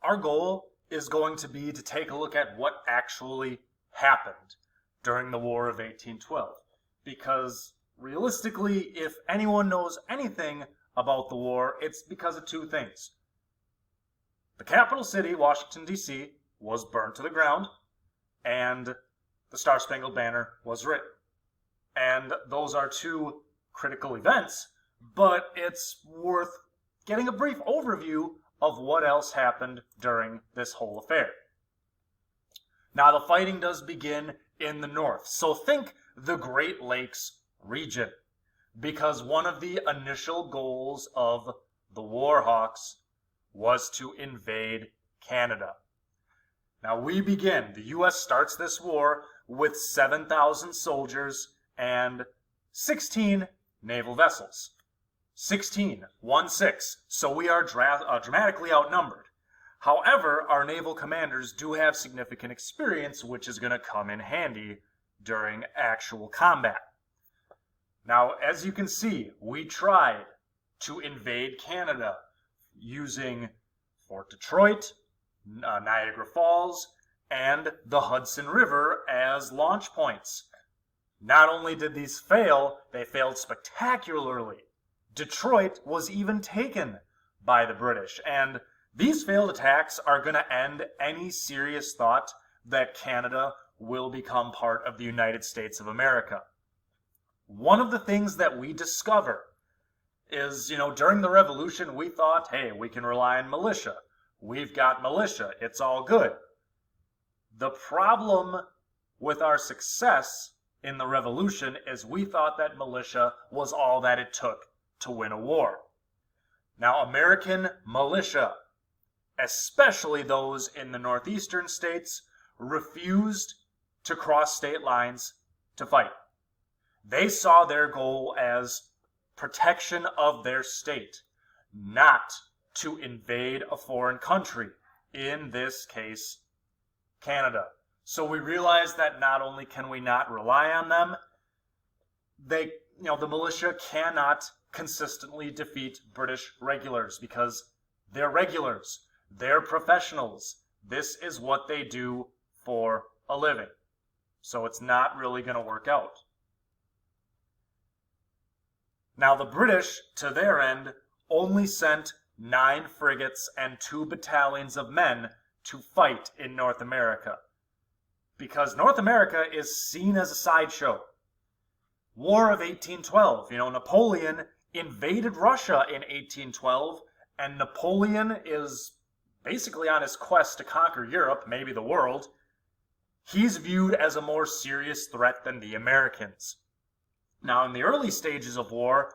our goal is going to be to take a look at what actually happened during the War of 1812. Because realistically, if anyone knows anything about the war, it's because of two things. The capital city, Washington, D.C., was burned to the ground, and the Star-Spangled Banner was written. And those are two critical events, but it's worth getting a brief overview of what else happened during this whole affair. Now, the fighting does begin in the north, so think the Great Lakes region, because one of the initial goals of the Warhawks was to invade Canada. Now the U.S. starts this war with 7,000 soldiers and 16 naval vessels. 16, 1-6, so we are dramatically outnumbered. However, our naval commanders do have significant experience, which is going to come in handy during actual combat. Now, as you can see, we tried to invade Canada using Fort Detroit, Niagara Falls, and the Hudson River as launch points. Not only did these fail, they failed spectacularly. Detroit was even taken by the British, and these failed attacks are going to end any serious thought that Canada will become part of the United States of America. One of the things that we discover is, during the Revolution, we thought, hey, we can rely on militia. We've got militia. It's all good. The problem with our success in the Revolution is we thought that militia was all that it took to win a war. Now, American militia, especially those in the northeastern states, refused to cross state lines to fight. They saw their goal as protection of their state, not to invade a foreign country, in this case, Canada. So we realized that not only can we not rely on them, the militia cannot consistently defeat British regulars because they're regulars, they're professionals. This is what they do for a living. So it's not really going to work out. Now, the British, to their end, only sent 9 frigates and 2 battalions of men to fight in North America, because North America is seen as a sideshow. War of 1812, Napoleon invaded Russia in 1812, and Napoleon is basically on his quest to conquer Europe, maybe the world. He's viewed as a more serious threat than the Americans. Now, in the early stages of war,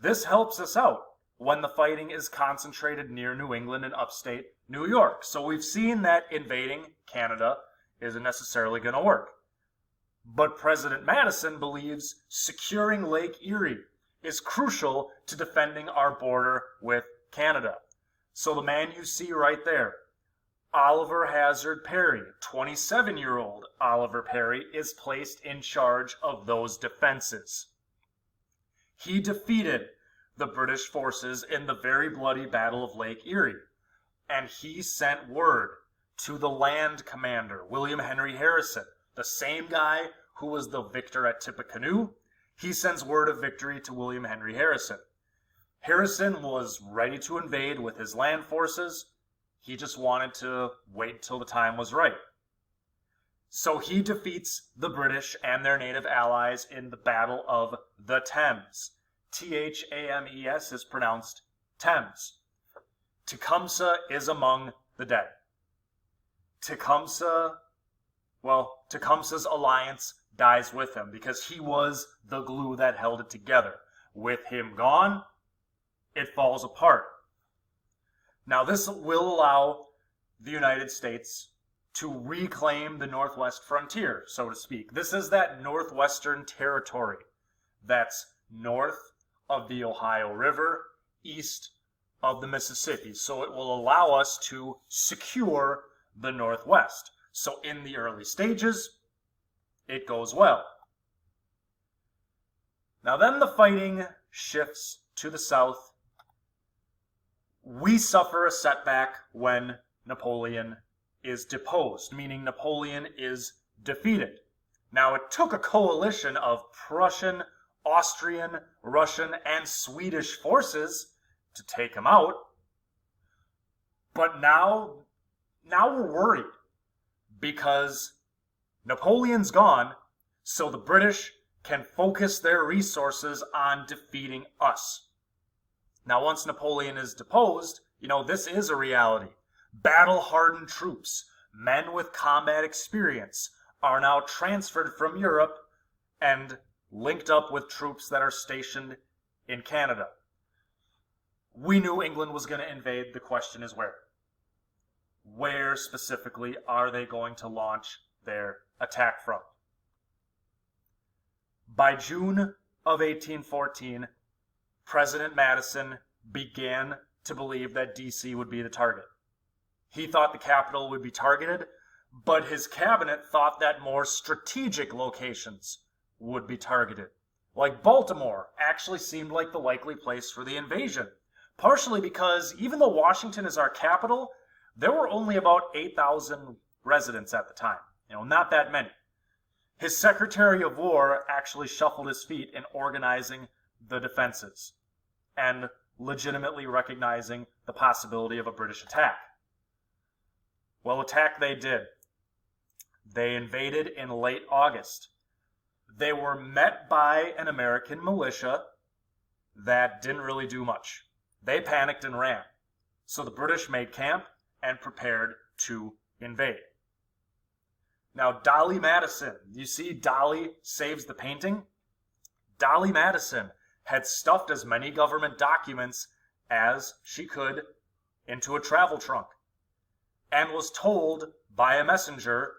this helps us out when the fighting is concentrated near New England and upstate New York. So we've seen that invading Canada isn't necessarily going to work. But President Madison believes securing Lake Erie is crucial to defending our border with Canada. So the man you see right there, Oliver Hazard Perry, 27-year-old Oliver Perry, is placed in charge of those defenses. He defeated the British forces in the very bloody Battle of Lake Erie, and he sent word to the land commander, William Henry Harrison, the same guy who was the victor at Tippecanoe. He sends word of victory to William Henry Harrison. Harrison was ready to invade with his land forces. He just wanted to wait till the time was right. So he defeats the British and their native allies in the Battle of the Thames. Thames is pronounced Thames. Tecumseh is among the dead. Tecumseh's alliance dies with him because he was the glue that held it together. With him gone, it falls apart. Now, this will allow the United States to reclaim the northwest frontier, so to speak. This is that northwestern territory that's north of the Ohio River, east of the Mississippi. So it will allow us to secure the Northwest. So in the early stages, it goes well. Now then the fighting shifts to the south. We suffer a setback when Napoleon is deposed, meaning Napoleon is defeated. Now, it took a coalition of Prussian, Austrian, Russian, and Swedish forces to take him out. But now we're worried because Napoleon's gone, so the British can focus their resources on defeating us. Now, once Napoleon is deposed, this is a reality. Battle-hardened troops, men with combat experience, are now transferred from Europe and linked up with troops that are stationed in Canada. We knew England was going to invade. The question is where. Where specifically are they going to launch their attack from? By June of 1814, President Madison began to believe that D.C. would be the target. He thought the capital would be targeted, but his cabinet thought that more strategic locations would be targeted. Like Baltimore actually seemed like the likely place for the invasion, partially because even though Washington is our capital, there were only about 8,000 residents at the time. Not that many. His Secretary of War actually shuffled his feet in organizing the defenses and legitimately recognizing the possibility of a British attack. Well, attack they did. They invaded in late August. They were met by an American militia that didn't really do much. They panicked and ran. So the British made camp and prepared to invade. Now, Dolly Madison, you see Dolly Saves the Painting? Dolly Madison had stuffed as many government documents as she could into a travel trunk and was told by a messenger,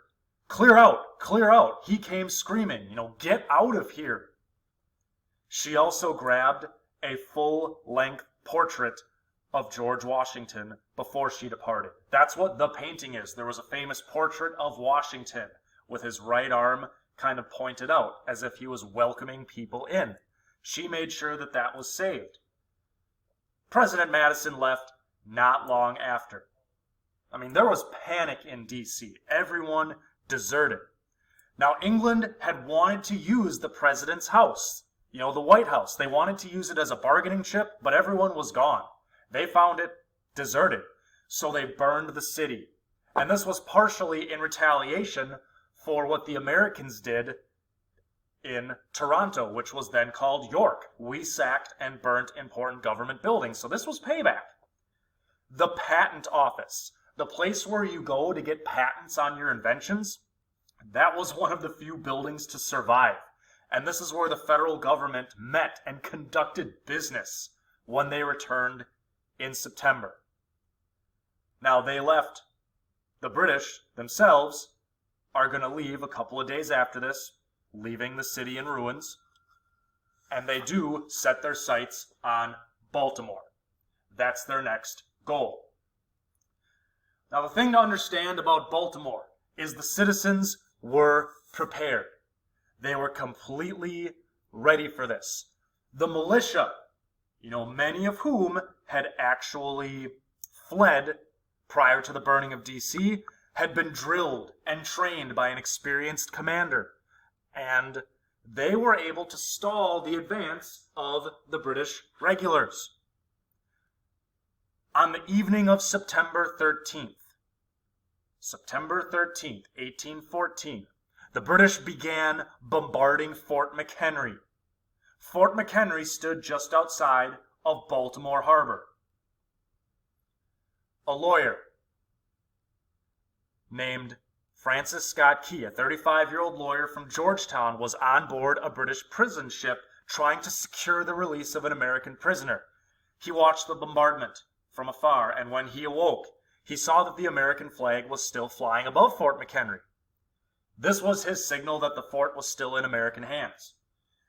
clear out, clear out. He came screaming, get out of here. She also grabbed a full-length portrait of George Washington before she departed. That's what the painting is. There was a famous portrait of Washington with his right arm kind of pointed out as if he was welcoming people in. She made sure that that was saved. President Madison left not long after. There was panic in D.C. Everyone deserted. Now, England had wanted to use the president's house, the White House. They wanted to use it as a bargaining chip, but everyone was gone. They found it deserted, so they burned the city. And this was partially in retaliation for what the Americans did in Toronto, which was then called York. We sacked and burnt important government buildings, so this was payback. The patent office, the place where you go to get patents on your inventions, that was one of the few buildings to survive. And this is where the federal government met and conducted business when they returned in September. Now, they left. The British themselves are going to leave a couple of days after this, leaving the city in ruins, and they do set their sights on Baltimore. That's their next goal. Now, the thing to understand about Baltimore is the citizens were prepared. They were completely ready for this. The militia, many of whom had actually fled prior to the burning of D.C., had been drilled and trained by an experienced commander, and they were able to stall the advance of the British regulars. On the evening of September 13th, 1814, the British began bombarding Fort McHenry. Fort McHenry stood just outside of Baltimore Harbor. A lawyer named Francis Scott Key, a 35-year-old lawyer from Georgetown, was on board a British prison ship trying to secure the release of an American prisoner. He watched the bombardment from afar, and when he awoke, he saw that the American flag was still flying above Fort McHenry. This was his signal that the fort was still in American hands.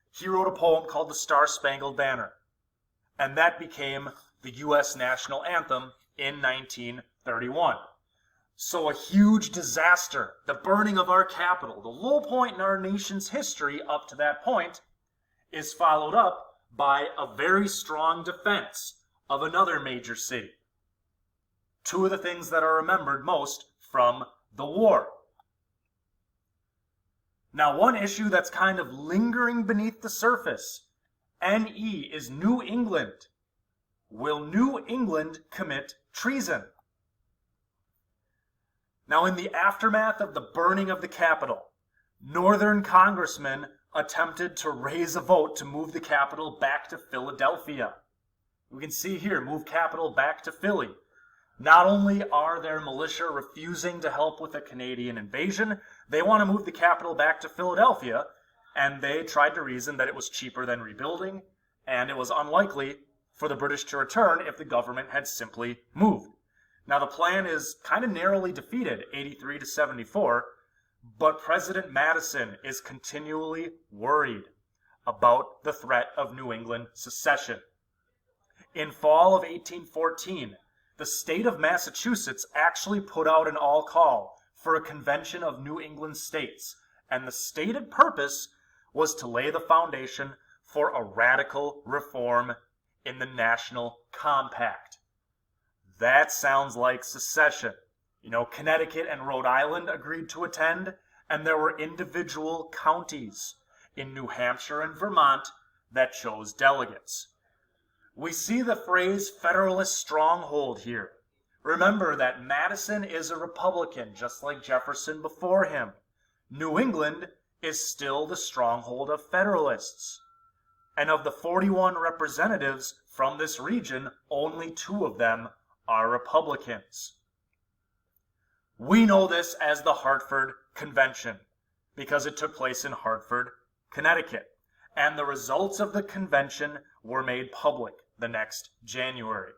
He wrote a poem called the Star-Spangled Banner, and that became the U.S. national anthem in 1931. So a huge disaster, the burning of our capital, the low point in our nation's history up to that point, is followed up by a very strong defense of another major city. two of the things that are remembered most from the war. Now, one issue that's kind of lingering beneath the surface, NE, is New England. Will New England commit treason? Now, in the aftermath of the burning of the Capitol, Northern congressmen attempted to raise a vote to move the capital back to Philadelphia. We can see here, move capital back to Philly. Not only are their militia refusing to help with a Canadian invasion, they want to move the capital back to Philadelphia, and they tried to reason that it was cheaper than rebuilding, and it was unlikely for the British to return if the government had simply moved. Now, the plan is kind of narrowly defeated, 83 to 74, but President Madison is continually worried about the threat of New England secession. In fall of 1814, the state of Massachusetts actually put out an all-call for a convention of New England states, and the stated purpose was to lay the foundation for a radical reform in the National Compact. That sounds like secession. You know, Connecticut and Rhode Island agreed to attend, and there were individual counties in New Hampshire and Vermont that chose delegates. We see the phrase Federalist stronghold here. Remember that Madison is a Republican, just like Jefferson before him. New England is still the stronghold of Federalists. And of the 41 representatives from this region, only 2 of them are Republicans. We know this as the Hartford Convention because it took place in Hartford, Connecticut, and the results of the convention were made public the next January.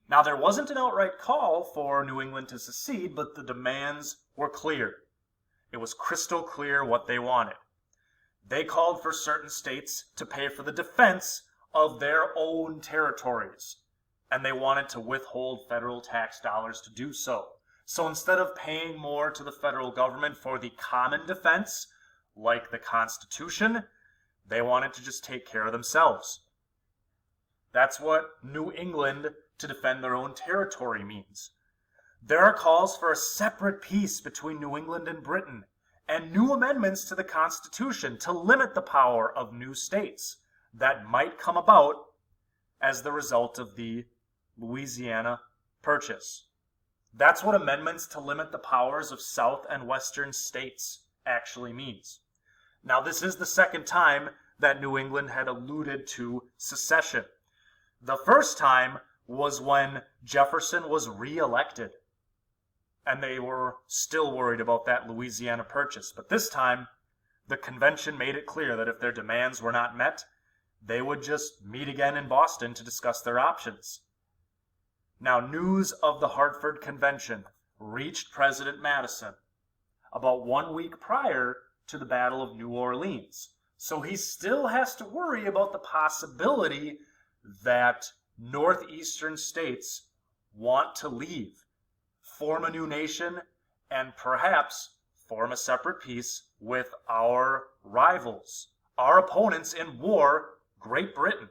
Now, there wasn't an outright call for New England to secede, but the demands were clear. It was crystal clear what they wanted. They called for certain states to pay for the defense of their own territories, and they wanted to withhold federal tax dollars to do so. So instead of paying more to the federal government for the common defense, like the Constitution, they wanted to just take care of themselves. That's what New England to defend their own territory means. There are calls for a separate peace between New England and Britain, and new amendments to the Constitution to limit the power of new states that might come about as the result of the Louisiana Purchase. That's what amendments to limit the powers of South and Western states actually means. Now, this is the second time that New England had alluded to secession. The first time was when Jefferson was re-elected, and they were still worried about that Louisiana Purchase. But this time, the convention made it clear that if their demands were not met, they would just meet again in Boston to discuss their options. Now, news of the Hartford Convention reached President Madison about 1 week prior to the Battle of New Orleans. So he still has to worry about the possibility that northeastern states want to leave, form a new nation, and perhaps form a separate peace with our rivals, our opponents in war, Great Britain.